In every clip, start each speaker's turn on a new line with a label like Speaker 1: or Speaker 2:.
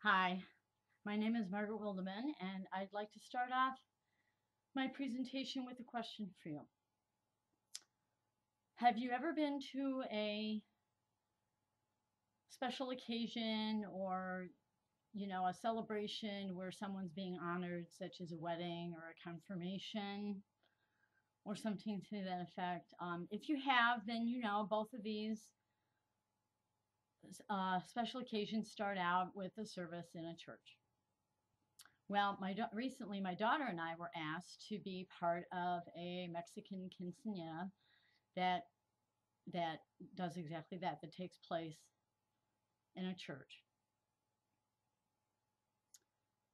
Speaker 1: Hi, my name is Margaret Wildeman, and I'd like to start off my presentation with a question for you. Have you ever been to a special occasion or, a celebration where someone's being honored, such as a wedding or a confirmation or something to that effect? If you have, then you know both of these special occasions start out with a service in a church. Well, recently my daughter and I were asked to be part of a Mexican quinceanera that that does exactly that, that takes place in a church.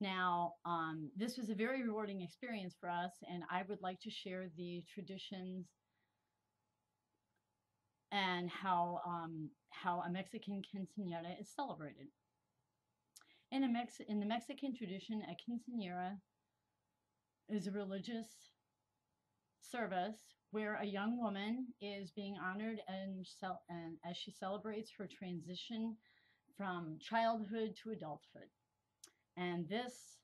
Speaker 1: Now, this was a very rewarding experience for us, and I would like to share the traditions and how a Mexican quinceanera is celebrated. In the Mexican tradition, a quinceanera is a religious service where a young woman is being honored and as she celebrates her transition from childhood to adulthood. And this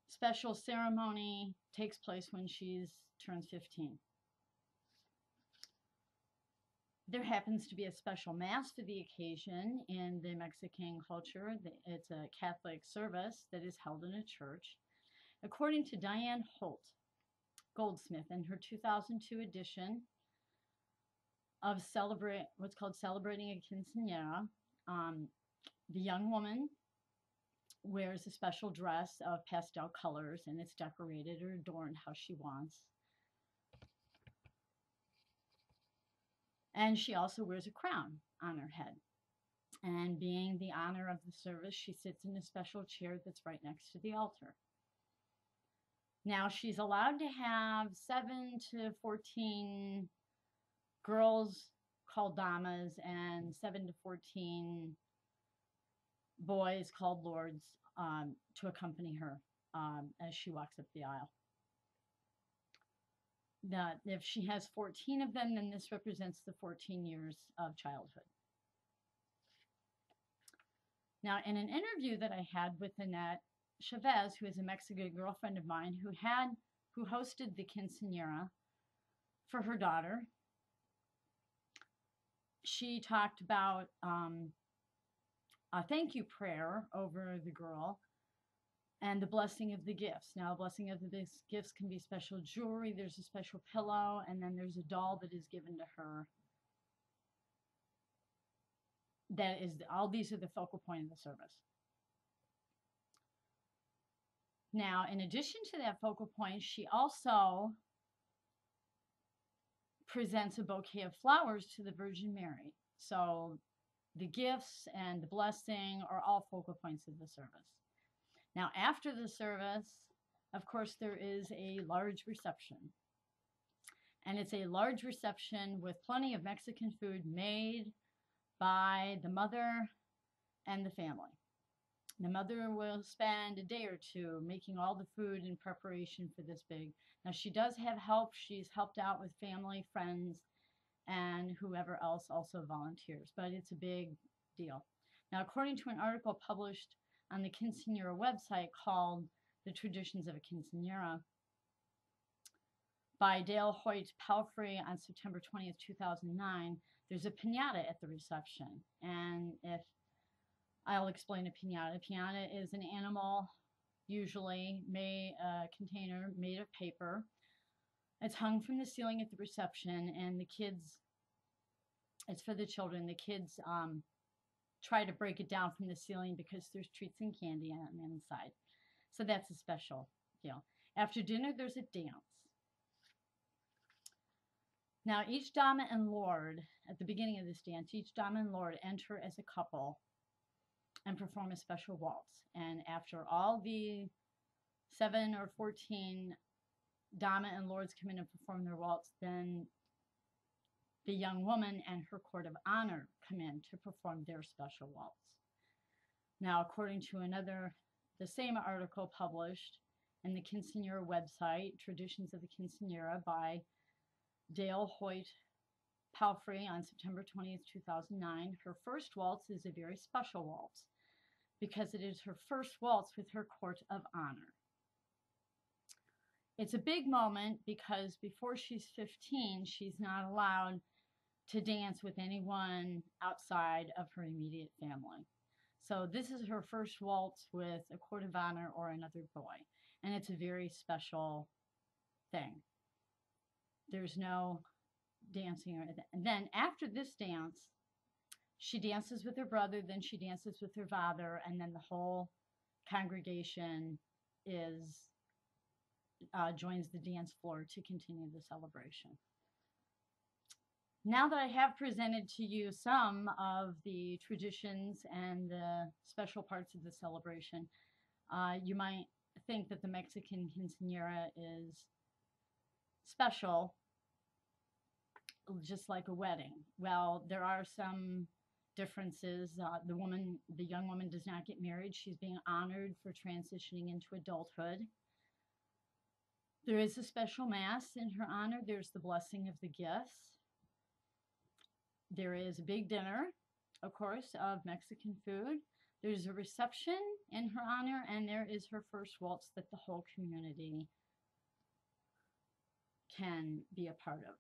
Speaker 1: special ceremony takes place when she turns 15. There happens to be a special mass for the occasion in the Mexican culture. It's a Catholic service that is held in a church. According to Diane Holt Goldsmith in her 2002 edition of what's called Celebrating a Quinceanera, the young woman wears a special dress of pastel colors and it's decorated or adorned how she wants. And she also wears a crown on her head. And being the honor of the service, she sits in a special chair that's right next to the altar. Now, she's allowed to have 7 to 14 girls called damas and 7 to 14 boys called lords to accompany her as she walks up the aisle. That if she has 14 of them, then this represents the 14 years of childhood. Now, in an interview that I had with Annette Chavez, who is a Mexican girlfriend of mine who hosted the quinceanera for her daughter, she talked about a thank you prayer over the girl and the blessing of the gifts. Now, the blessing of the gifts can be special jewelry, there's a special pillow, and then there's a doll that is given to her. All these are the focal point of the service. Now, in addition to that focal point, she also presents a bouquet of flowers to the Virgin Mary. So the gifts and the blessing are all focal points of the service. Now, after the service, of course, there is a large reception. And it's a large reception with plenty of Mexican food made by the mother and the family. The mother will spend a day or two making all the food in preparation for this big. Now, she does have help. She's helped out with family, friends, and whoever else also volunteers, but it's a big deal. Now, according to an article published on the Quinceanera website called The Traditions of a Quinceanera by Dale Hoyt Palfrey on September 20th, 2009, there's a piñata at the reception. And if I'll explain a piñata. A piñata is an animal, usually a container made of paper. It's hung from the ceiling at the reception, and it's for the children. The kids try to break it down from the ceiling because there's treats and candy on the inside. So that's a special deal. After dinner, there's a dance. Now, each dama and lord, at the beginning of this dance, each dama and lord enter as a couple and perform a special waltz. And after all the 7 or 14 dama and lords come in and perform their waltz, then the young woman and her court of honor come in to perform their special waltz. Now, according to the same article published in the Quinceanera website, Traditions of the Quinceanera by Dale Hoyt Palfrey on September 20th, 2009, her first waltz is a very special waltz. because it is her first waltz with her court of honor. It's a big moment because before she's 15, she's not allowed to dance with anyone outside of her immediate family. So this is her first waltz with a court of honor or another boy, and it's a very special thing. There's no dancing or anything. And then after this dance, she dances with her brother, then she dances with her father, and then the whole congregation is joins the dance floor to continue the celebration. Now that I have presented to you some of the traditions and the special parts of the celebration, you might think that the Mexican quinceanera is special, just like a wedding. Well, there are some differences. The young woman does not get married. She's being honored for transitioning into adulthood. There is a special mass in her honor. There's the blessing of the gifts. There is a big dinner, of course, of Mexican food. There's a reception in her honor, and there is her first waltz that the whole community can be a part of.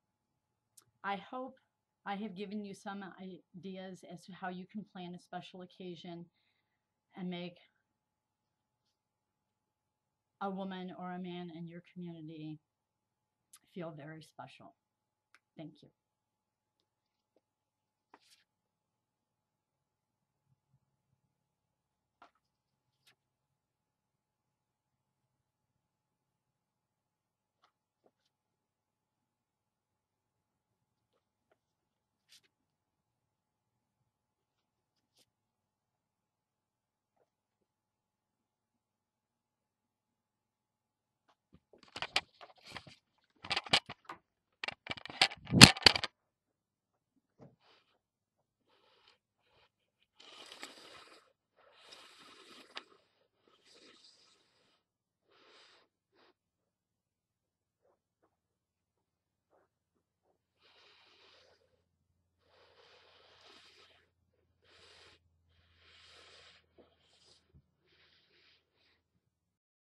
Speaker 1: I hope I have given you some ideas as to how you can plan a special occasion and make a woman or a man in your community feel very special. Thank you.